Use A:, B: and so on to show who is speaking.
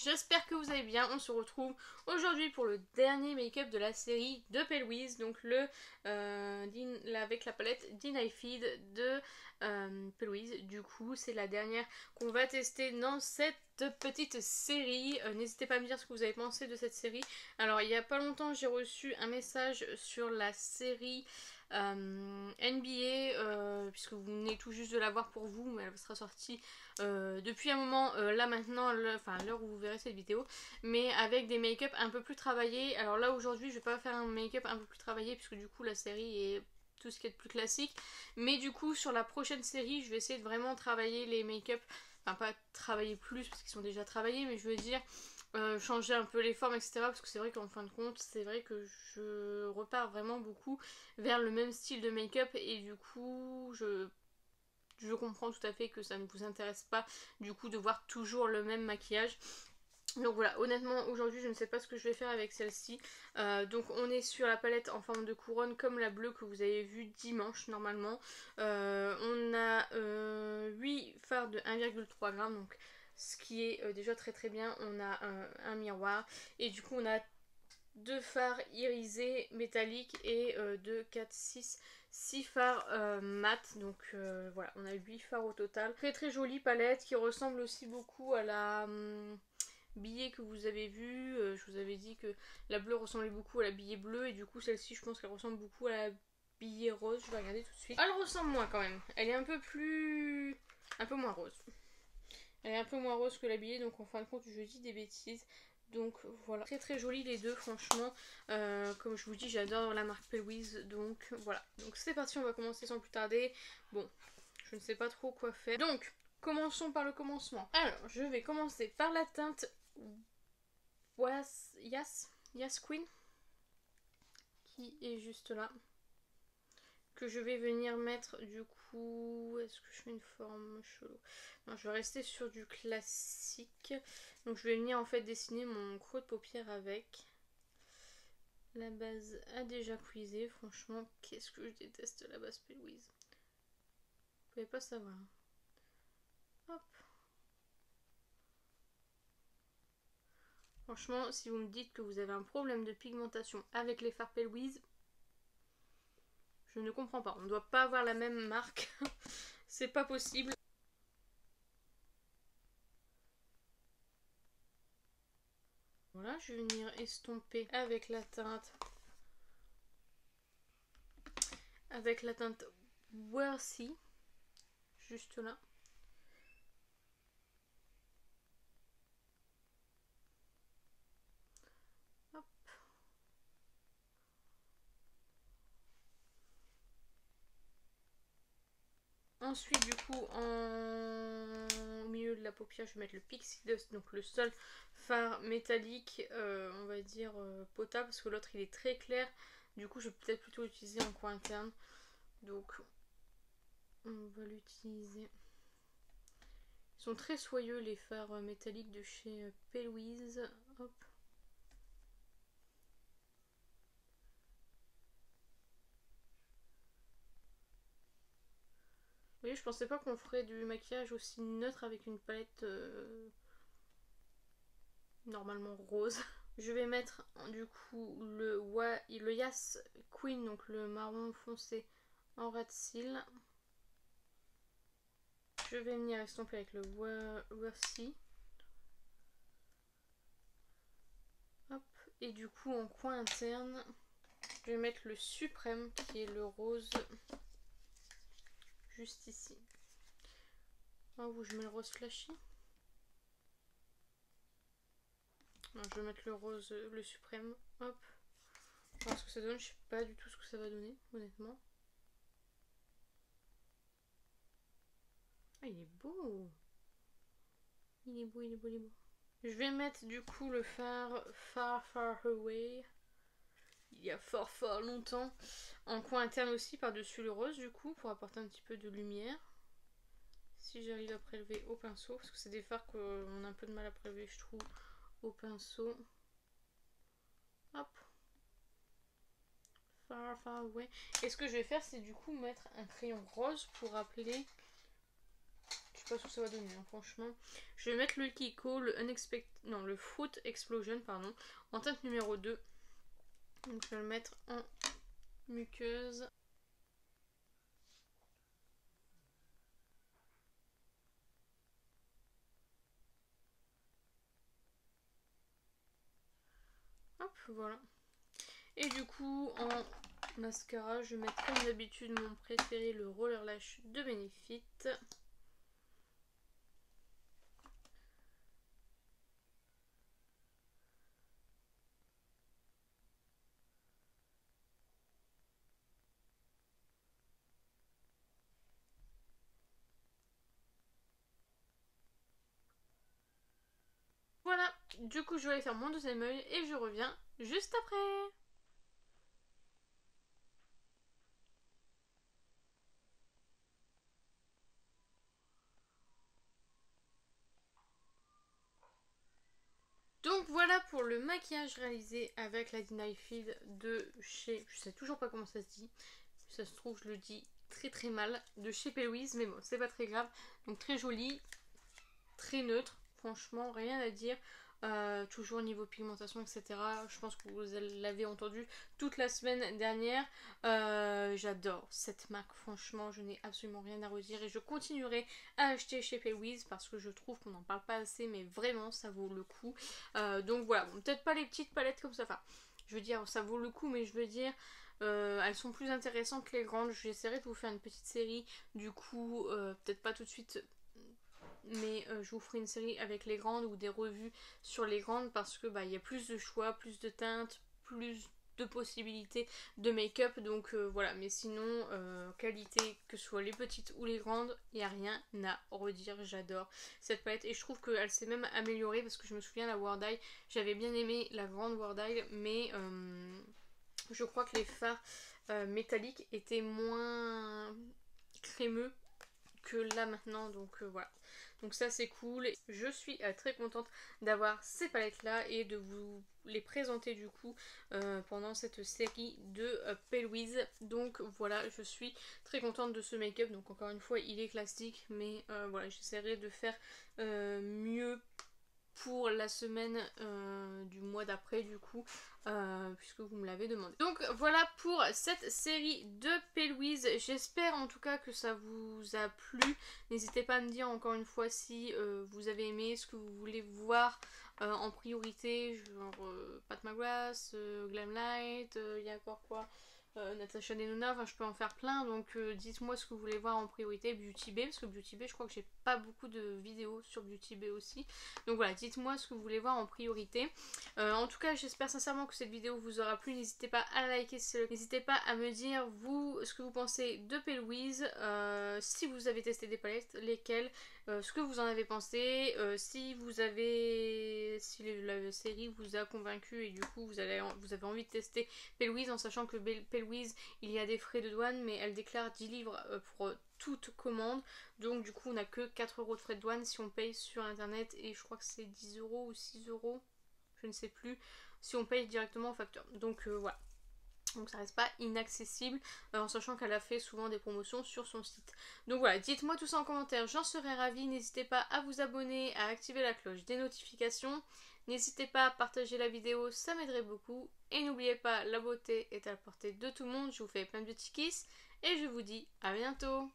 A: j'espère que vous allez bien. On se retrouve aujourd'hui pour le dernier make-up de la série de Pelouise, donc avec la palette Deny Feed de Pelouise. Du coup, c'est la dernière qu'on va tester dans cette petite série. N'hésitez pas à me dire ce que vous avez pensé de cette série. Alors, il y a pas longtemps, j'ai reçu un message sur la série NBA, puisque vous venez tout juste de la voir pour vous, mais elle sera sortie depuis un moment, là maintenant, l'heure où vous verrez cette vidéo, mais avec des make-up un peu plus travaillés. Alors là aujourd'hui je vais pas faire un make-up un peu plus travaillé puisque du coup la série est tout ce qui est de plus classique, mais du coup sur la prochaine série je vais essayer de vraiment travailler les make-up, enfin pas travailler plus parce qu'ils sont déjà travaillés, mais je veux dire changer un peu les formes, etc. Parce que c'est vrai qu'en fin de compte, c'est vrai que je repars vraiment beaucoup vers le même style de make-up et du coup, je comprends tout à fait que ça ne vous intéresse pas du coup de voir toujours le même maquillage. Donc voilà, honnêtement aujourd'hui je ne sais pas ce que je vais faire avec celle-ci. Donc on est sur la palette en forme de couronne comme la bleue que vous avez vue dimanche normalement. On a 8 fards de 1,3 g, donc ce qui est déjà très très bien. On a un miroir et du coup on a 2 fards irisés métalliques et 2, 4, 6 fards mat. Donc voilà, on a 8 fards au total. Très très jolie palette qui ressemble aussi beaucoup à la billet que vous avez vu. Je vous avais dit que la bleue ressemblait beaucoup à la billet bleue et du coup celle-ci je pense qu'elle ressemble beaucoup à la billet rose. Je vais regarder tout de suite. Elle ressemble moins quand même. Elle est un peu moins rose. Elle est un peu moins rose que la billet, donc en fin de compte je dis des bêtises. Donc voilà, très très jolie les deux franchement. Comme je vous dis, j'adore la marque Pelouise, donc voilà. Donc c'est parti, on va commencer sans plus tarder. Bon, je ne sais pas trop quoi faire. Donc, commençons par le commencement. Alors, je vais commencer par la teinte Yas Queen, qui est juste là, que je vais venir mettre du coup. Est-ce que je fais une forme chelou? Non, je vais rester sur du classique. Donc je vais venir en fait dessiner mon creux de paupière avec. La base a déjà cuisé. Franchement, qu'est-ce que je déteste la base Pelouise. Vous pouvez pas savoir. Hop. Franchement, si vous me dites que vous avez un problème de pigmentation avec les fards Pelouise, je ne comprends pas. On ne doit pas avoir la même marque. C'est pas possible. Voilà, je vais venir estomper avec la teinte Worthy, juste là. Hop. Ensuite, du coup, au milieu de la paupière, je vais mettre le Pixie Dust, donc le seul fard métallique, on va dire potable, parce que l'autre il est très clair. Du coup, je vais peut-être plutôt l'utiliser en coin interne. Donc, on va l'utiliser. Ils sont très soyeux les fards métalliques de chez Pelouise. Hop. Vous voyez, je pensais pas qu'on ferait du maquillage aussi neutre avec une palette normalement rose. Je vais mettre du coup le Yas Queen, donc le marron foncé en ras de cils. Je vais venir estomper avec le Worthy. Hop. Et du coup en coin interne, je vais mettre le suprême qui est le rose juste ici. Ah, où je mets le rose flashy. Non, je vais mettre le rose, le suprême. Hop. Alors ce que ça donne, je sais pas du tout ce que ça va donner, honnêtement. Ah, il est beau. Il est beau, il est beau, il est beau. Je vais mettre du coup le fard Far Far Away. Il y a fort longtemps. En coin interne aussi, par-dessus le rose du coup, pour apporter un petit peu de lumière. Si j'arrive à prélever au pinceau, parce que c'est des fards qu'on a un peu de mal à prélever, je trouve, au pinceau. Hop. Far Away. Et ce que je vais faire, c'est du coup mettre un crayon rose pour appeler. Je sais pas ce que ça va donner, hein, franchement. Je vais mettre le Kiko, le non, le Fruit Explosion, pardon, en teinte numéro 2. Donc je vais le mettre en muqueuse. Hop, voilà. Et du coup, en mascara, je vais mettre comme d'habitude mon préféré, le Roller Lash de Benefit. Voilà, du coup je vais aller faire mon deuxième œil et je reviens juste après. Donc voilà pour le maquillage réalisé avec la Deny Field de chez... Je sais toujours pas comment ça se dit. Si ça se trouve je le dis très très mal. De chez Louise, mais bon c'est pas très grave. Donc très joli, très neutre. Franchement rien à dire. Toujours niveau pigmentation, etc. Je pense que vous l'avez entendu toute la semaine dernière. J'adore cette marque, franchement, je n'ai absolument rien à redire et je continuerai à acheter chez Louise parce que je trouve qu'on n'en parle pas assez, mais vraiment ça vaut le coup. Donc voilà, bon, peut-être pas les petites palettes comme ça, enfin, je veux dire, ça vaut le coup, mais je veux dire. Elles sont plus intéressantes que les grandes. J'essaierai de vous faire une petite série. Du coup, peut-être pas tout de suite, mais je vous ferai une série avec les grandes ou des revues sur les grandes parce que il y a plus de choix, plus de teintes, plus de possibilités de make-up, donc voilà. Mais sinon, qualité, que ce soit les petites ou les grandes, il n'y a rien à redire. J'adore cette palette et je trouve qu'elle s'est même améliorée parce que je me souviens, la Word Eye, j'avais bien aimé la grande Word Eye, mais je crois que les fards métalliques étaient moins crémeux que là maintenant, donc voilà. Donc ça c'est cool. Je suis très contente d'avoir ces palettes là et de vous les présenter du coup pendant cette série de Louise. Donc voilà, je suis très contente de ce make-up. Donc encore une fois il est classique, mais voilà, j'essaierai de faire mieux pour la semaine du mois d'après du coup, puisque vous me l'avez demandé. Donc voilà pour cette série de Louise. J'espère en tout cas que ça vous a plu. N'hésitez pas à me dire encore une fois si vous avez aimé, ce que vous voulez voir en priorité, genre Pat McGrath, Glamlight, il y a encore quoi, Natasha Denona, enfin je peux en faire plein, donc dites-moi ce que vous voulez voir en priorité. Beauty Bay, parce que Beauty Bay je crois que j'ai pas beaucoup de vidéos sur Beauty Bay aussi, donc voilà, dites-moi ce que vous voulez voir en priorité. En tout cas j'espère sincèrement que cette vidéo vous aura plu. N'hésitez pas à liker, n'hésitez pas à me dire vous ce que vous pensez de Louise, si vous avez testé des palettes, lesquelles, ce que vous en avez pensé, si la série vous a convaincu et du coup vous avez envie de tester Louise, en sachant que Louise il y a des frais de douane, mais elle déclare 10 livres pour toute commande, donc du coup on n'a que 4 € de frais de douane si on paye sur internet, et je crois que c'est 10 € ou 6 €, je ne sais plus, si on paye directement au facteur. Donc voilà. Donc ça reste pas inaccessible, en sachant qu'elle a fait souvent des promotions sur son site. Donc voilà, dites-moi tout ça en commentaire, j'en serais ravie. N'hésitez pas à vous abonner, à activer la cloche des notifications. N'hésitez pas à partager la vidéo, ça m'aiderait beaucoup. Et n'oubliez pas, la beauté est à la portée de tout le monde. Je vous fais plein de petits kiss et je vous dis à bientôt.